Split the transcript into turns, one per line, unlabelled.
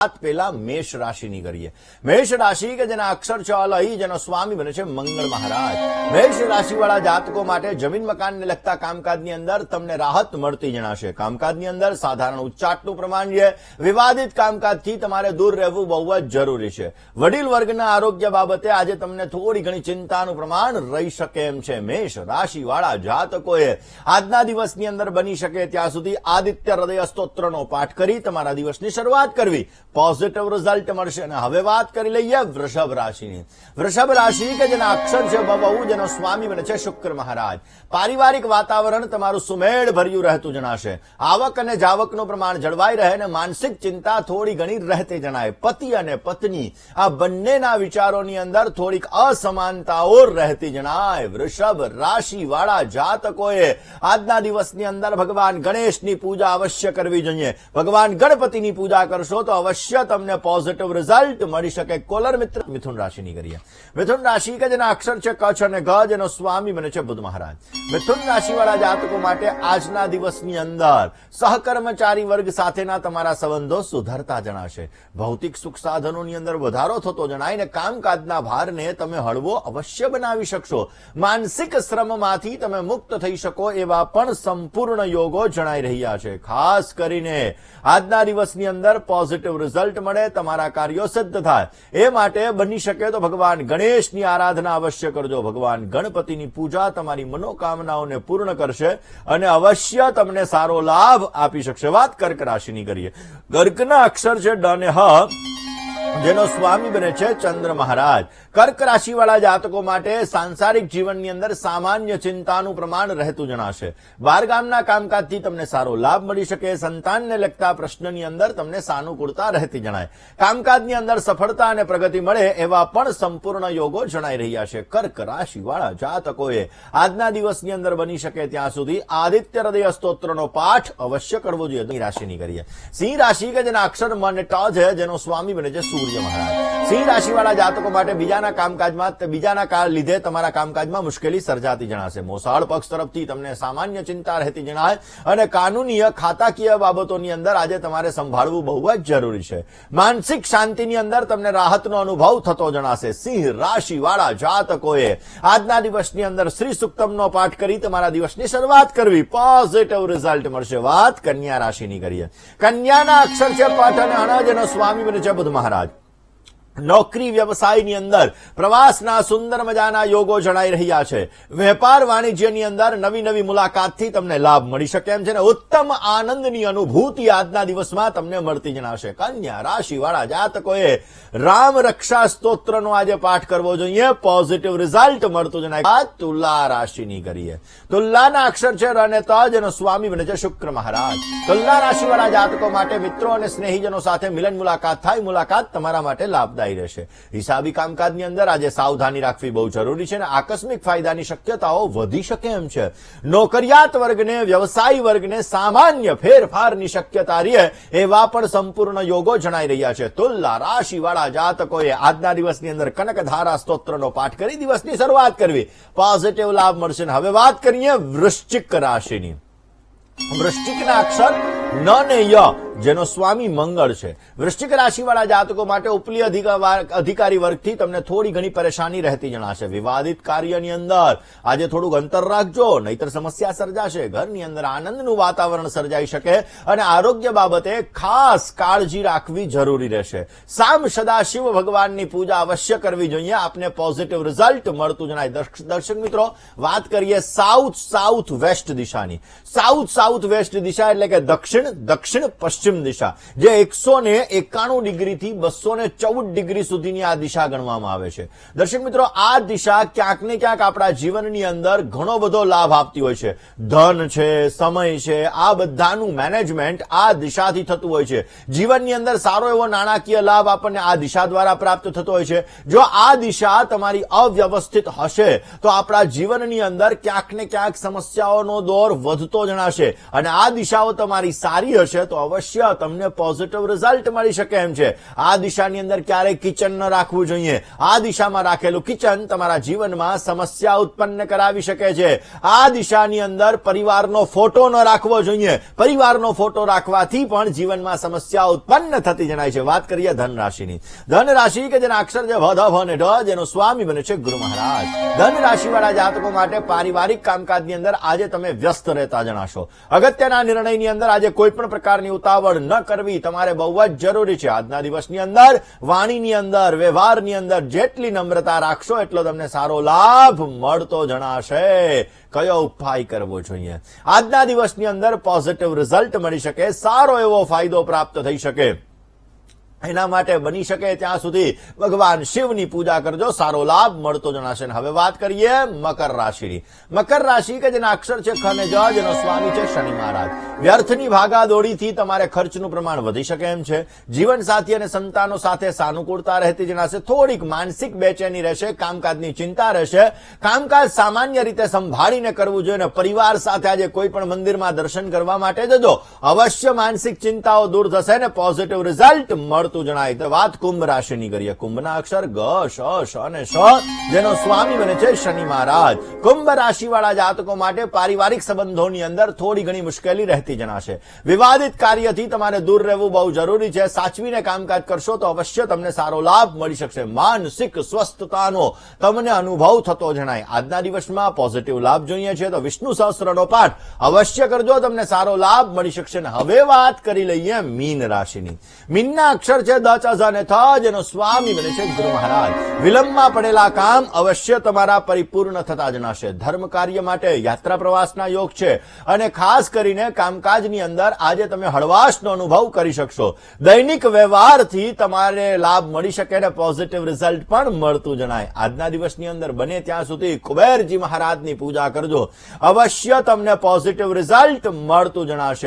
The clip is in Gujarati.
પેલા મેષ રાશિની કરીએ। મેષ રાશિ કે જેના અક્ષર છે અલહી, જેનો સ્વામી બને છે મંગળ મહારાજ। મેષ રાશિવાળા જાતકો માટે જમીન મકાનને લગતા કામકાજની અંદર તમને રાહત મળતી જણાશે। કામકાજની અંદર સાધારણ ઉચ્ચાટનું પ્રમાણ છે। વિવાદિત કામકાજથી તમારે દૂર રહેવું બહુ જ જરૂરી છે। વડીલ વર્ગના આરોગ્ય બાબતે આજે તમને થોડી ઘણી ચિંતાનું પ્રમાણ રહી શકે એમ છે। મેષ રાશિવાળા જાતકોએ આજના દિવસની અંદર બની શકે ત્યાં સુધી આદિત્ય હૃદય સ્તોત્રનો પાઠ કરી તમારા દિવસની શરૂઆત કરવી। પોઝિટિવ રિઝલ્ટ મળશે। અને હવે વાત કરી લઈએ વૃષભ રાશિની। વૃષભ રાશિ કે જેના અક્ષર છે બહુ, જેનો સ્વામી બને છે શુક્ર મહારાજ। પારિવારિક વાતાવરણ તમારું સુમેળ ભર્યું રહેતું જણાશે। આવક અને જાવકનું પ્રમાણ જળવાઈ રહે અને માનસિક ચિંતા થોડી ઘણી રહેતી જણાય। પતિ અને પત્ની આ બંનેના વિચારોની અંદર થોડીક અસમાનતાઓ રહેતી જણાય। વૃષભ રાશિવાળા જાતકોએ આજના દિવસની અંદર ભગવાન ગણેશની પૂજા અવશ્ય કરવી જોઈએ। ભગવાન ગણપતિની પૂજા કરશો તો અવશ્ય તમને પોઝિટિવ રિઝલ્ટ મળી શકે। કોલર મિત્ર મિથુન રાશિની કરીએ। મિથુન રાશિ કે જેના અક્ષર છે કચ્છ અને ગ, જેનો સ્વામી બને છે બુધ મહારાજ। મિથુન રાશિવાળા જાતકો માટે આજના દિવસની અંદર સહકર્મચારી વર્ગ સાથેના તમારા સંબંધો સુધરતા જણાશે। ભૌતિક સુખ સાધનોની અંદર વધારો થતો જણાય ને કામકાજના ભારને તમે હળવો અવશ્ય બનાવી શકશો। માનસિક શ્રમમાંથી તમે મુક્ત થઈ શકો એવા પણ સંપૂર્ણ યોગો જણાઈ રહ્યા છે। ખાસ કરીને આજના દિવસની અંદર પોઝિટિવ રિઝલ્ટ મળે, તમારા કાર્યો સિદ્ધ થાય એ માટે બની શકે તો ભગવાન ગણેશની આરાધના અવશ્ય કરજો। ભગવાન ગણપતિની પૂજા તમારી મનોકામનાઓને પૂર્ણ કરશે અને અવશ્ય તમને સારો લાભ આપી શકશે। વાત કર્ક રાશિની કરીએ। કર્કના અક્ષર છે ડ અને હ, જેનો સ્વામી બને છે ચંદ્ર મહારાજ। કર્ક રાશિવાળા જાતકો માટે સાંસારિક જીવનની અંદર સામાન્ય ચિંતાનું પ્રમાણ રહેતું જણાશે। બહારગામના કામકાજથી તમને સારો લાભ મળી શકે। સંતાનને લગતા પ્રશ્નની અંદર તમને સાનુકૂળતા રહેતી જણાય। કામકાજની અંદર સફળતા અને પ્રગતિ મળે એવા પણ સંપૂર્ણ યોગો જણાઈ રહ્યા છે। કર્ક રાશિવાળા જાતકોએ આજના દિવસની અંદર બની શકે ત્યાં સુધી આદિત્ય હૃદય સ્તોત્રનો પાઠ અવશ્ય કરવો જોઈએ। સિંહ રાશિની કરીએ। સિંહ રાશિ કે જેના અક્ષર મ અને ટ છે, જેનો સ્વામી બને છે સૂર્ય મહારાજ। સિંહ રાશિવાળા જાતકો માટે બીજાના લીધે તમારા કામકાજમાં મુશ્કેલી સર્જાતી જણાશે। મોસાળ પક્ષ તરફથી તમને સામાન્ય ચિંતા રહેતી જણાય અને કાનૂનીય ખાતાકીય બાબતોની અંદર આજે તમારે સંભાળવું બહુ જ જરૂરી છે। માનસિક શાંતિની અંદર તમને રાહતનો અનુભવ થતો જણાશે। સિંહ રાશિવાળા જાતકોએ આજના દિવસની અંદર શ્રી સુક્તમનો પાઠ કરી તમારા દિવસની શરૂઆત કરવી। પોઝિટિવ રિઝલ્ટ મળશે। વાત કન્યા રાશિની કરીએ। કન્યાના અક્ષર છે પટ અને અણ, જેનો સ્વામી બને છે બુધ મહારાજ। નોકરી વ્યવસાયની અંદર પ્રવાસના સુંદર મજાના યોગો જણાઈ રહ્યા છે। વેપાર વાણિજ્યની અંદર નવી નવી મુલાકાતથી તમને લાભ મળી શકે એમ છે ને ઉત્તમ આનંદની અનુભૂતિ આજના દિવસમાં તમને મળતી જણાશે। કન્યા રાશિવાળા જાતકોએ રામ રક્ષા સ્તોત્રનો આજે પાઠ કરવો જોઈએ। પોઝિટિવ રિઝલ્ટ મળતું જણાય। તુલા રાશિની કરીએ। તુલાના અક્ષર છે ર અને ત, જેનો સ્વામી બને છે શુક્ર મહારાજ। તુલા રાશિવાળા જાતકો માટે મિત્રો અને સ્નેહીજનો સાથે મિલન મુલાકાત થાય। મુલાકાત તમારા માટે લાભદાયી રહેશે। હિસાબી કામકાજની અંદર આજે સાવધાની રાખવી બહુ જરૂરી છે અને આકસ્મિક ફાયદાની શક્યતાઓ વધી શકે એમ છે। નોકરિયાત વર્ગને, વ્યવસાયી વર્ગને સામાન્ય ફેરફારની શક્યતા રહે એવા પણ સંપૂર્ણ યોગો જણાઈ રહ્યા છે। તુલા રાશિવાળા જાતકોએ આજના દિવસની અંદર કનકધારા સ્તોત્રનો પાઠ કરી દિવસની શરૂઆત કરવી। પોઝિટિવ લાભ મળશે। હવે વાત કરીએ વૃશ્ચિક રાશિની। વૃશ્ચિકના અક્ષર ન ને ય, જેનો સ્વામી મંગળ છે। વૃશ્ચિક રાશિવાળા જાતકો માટે ઉપલી અધિકારી વર્ગથી તમને થોડી ઘણી પરેશાની રહેતી જણાશે। વિવાદિત કાર્યની અંદર આજે થોડુંક અંતર રાખજો, નહીતર સમસ્યા સર્જાશે। ઘરની અંદર આનંદનું વાતાવરણ સર્જાઈ શકે અને આરોગ્ય બાબતે ખાસ કાળજી રાખવી જરૂરી રહેશે। સામ સદાશિવ ભગવાનની પૂજા અવશ્ય કરવી જોઈએ। આપને પોઝિટિવ રિઝલ્ટ મળતું જણાય। દર્શક મિત્રો, વાત કરીએ સાઉથ વેસ્ટ દિશાની। સાઉથ વેસ્ટ દિશા એટલે કે દક્ષિણ પશ્ચિમ દિશા, જે 191 ડિગ્રીથી 214 ડિગ્રી સુધીની આ દિશા ગણવામાં આવે છે। દર્શક મિત્રો, આ દિશા ક્યાંક ને ક્યાંક આપણા જીવનની અંદર ઘણો બધો લાભ આપતી હોય છે। ધન છે, સમય છે, આ બધાનું મેનેજમેન્ટ આ દિશાથી થતું હોય છે। જીવનની અંદર સારો એવો નાણાકીય લાભ આપણને આ દિશા દ્વારા પ્રાપ્ત થતો હોય છે। જો આ દિશા તમારી અવ્યવસ્થિત હશે તો આપણા જીવનની અંદર ક્યાંક ને ક્યાંક સમસ્યાઓનો દોર વધતો જણાશે અને આ દિશાઓ તમારી સારી હશે તો અવશ્ય અવશ્ય તમને પોઝિટિવ રિઝલ્ટ મળી શકે એમ છે. આ દિશાની અંદર ક્યારેય કિચન ન રાખવું જોઈએ. આ દિશામાં રાખેલું કિચન તમારા જીવનમાં સમસ્યા ઉત્પન્ન કરાવી શકે છે. આ દિશાની અંદર પરિવારનો ફોટો ન રાખવો જોઈએ. પરિવારનો ફોટો રાખવાથી પણ જીવનમાં સમસ્યા ઉત્પન્ન થતી જણાય છે. વાત કરીએ ધન રાશિની. ધન રાશિ કે જેના અક્ષર છે ભ, ધ, ભ અને ઢ, જેનો સ્વામી બને છે ગુરુ મહારાજ. ધન રાશિવાળા જાતકો માટે પારિવારિક કામકાજની અંદર આજે તમે વ્યસ્ત રહેતા જણાશો. અગત્યના નિર્ણયની અંદર આજે કોઈ પણ પ્રકારની ઉતાવળ ન કરવી તમારે બહુ જ જરૂરી છે. આજના દિવસની અંદર વાણીની અંદર, વ્યવહારની અંદર જેટલી નમ્રતા રાખશો એટલો તમને સારો લાભ મળતો જણાશે. કયો ઉપાય કરવો જોઈએ? આજના દિવસની અંદર પોઝિટિવ રિઝલ્ટ મળી શકે, સારો એવો ફાયદો પ્રાપ્ત થઈ શકે. એના માટે બની શકે ત્યાં સુધી ભગવાન શિવની પૂજા કરજો, સારો લાભ મળતો જણાશે. હવે વાત કરીએ મકર રાશિની. મકર રાશિ કે જેના અક્ષર છે ખ અને જ, જેનો સ્વામી છે શનિ મહારાજ. વ્યર્થની ભાગાદોડીથી તમારે ખર્ચનું પ્રમાણ વધી શકે એમ છે. જીવનસાથી અને સંતાનો સાથે સાનુકૂળતા રહેતી જણાશે. થોડીક માનસિક બેચેની રહેશે, કામકાજની ચિંતા રહેશે. કામકાજ સામાન્ય રીતે સંભાળીને કરવું જોઈએ. પરિવાર સાથે આજે કોઈ પણ મંદિરમાં દર્શન કરવા માટે જજો. અવશ્ય માનસિક ચિંતાઓ દૂર થશે ને પોઝિટિવ રિઝલ્ટ મળશે જણાય. તો વાત કુંભ રાશિની કરીએ. કુંભના અક્ષર ગ, શ, અને શ, જેનો સ્વામી બને છે શનિ મહારાજ. કુંભ રાશિવાળા જાતકો માટે પારિવારિક સંબંધોની અંદર થોડી ઘણી મુશ્કેલી રહેતી જણાશે. વિવાદિત કાર્યથી તમારે દૂર રહેવું બહુ જરૂરી છે. સાચવીને કામકાજ કરશો તો અવશ્ય તમને સારો લાભ મળી શકશે. માનસિક સ્વસ્થતાનો તમને અનુભવ થતો જણાય. આજના દિવસમાં પોઝિટિવ લાભ જોઈએ છે તો વિષ્ણુ સહસ્ત્રનો પાઠ અવશ્ય કરજો, તમને સારો લાભ મળી શકશે. હવે વાત કરી લઈએ મીન રાશિની. મીનના અક્ષર છે દ, ચ, ઝ અને થ, જેનો સ્વામી બને છે ગુરુ મહારાજ. વિલંબમાં પડેલા કામ અવશ્ય તમારા પરિપૂર્ણ થતા જણાશે. ધર્મ કાર્ય માટે યાત્રા પ્રવાસના યોગ છે અને ખાસ કરીને કામકાજની અંદર આજે તમે હળવાશનો અનુભવ કરી શકશો. દૈનિક વ્યવહારથી તમારે લાભ મળી શકે અને પોઝિટિવ રિઝલ્ટ પણ મળતું જણાય. આજના દિવસની અંદર બને ત્યાં સુધી કુબેરજી મહારાજની પૂજા કરજો, અવશ્ય તમને પોઝિટિવ રિઝલ્ટ મળતું જણાશે.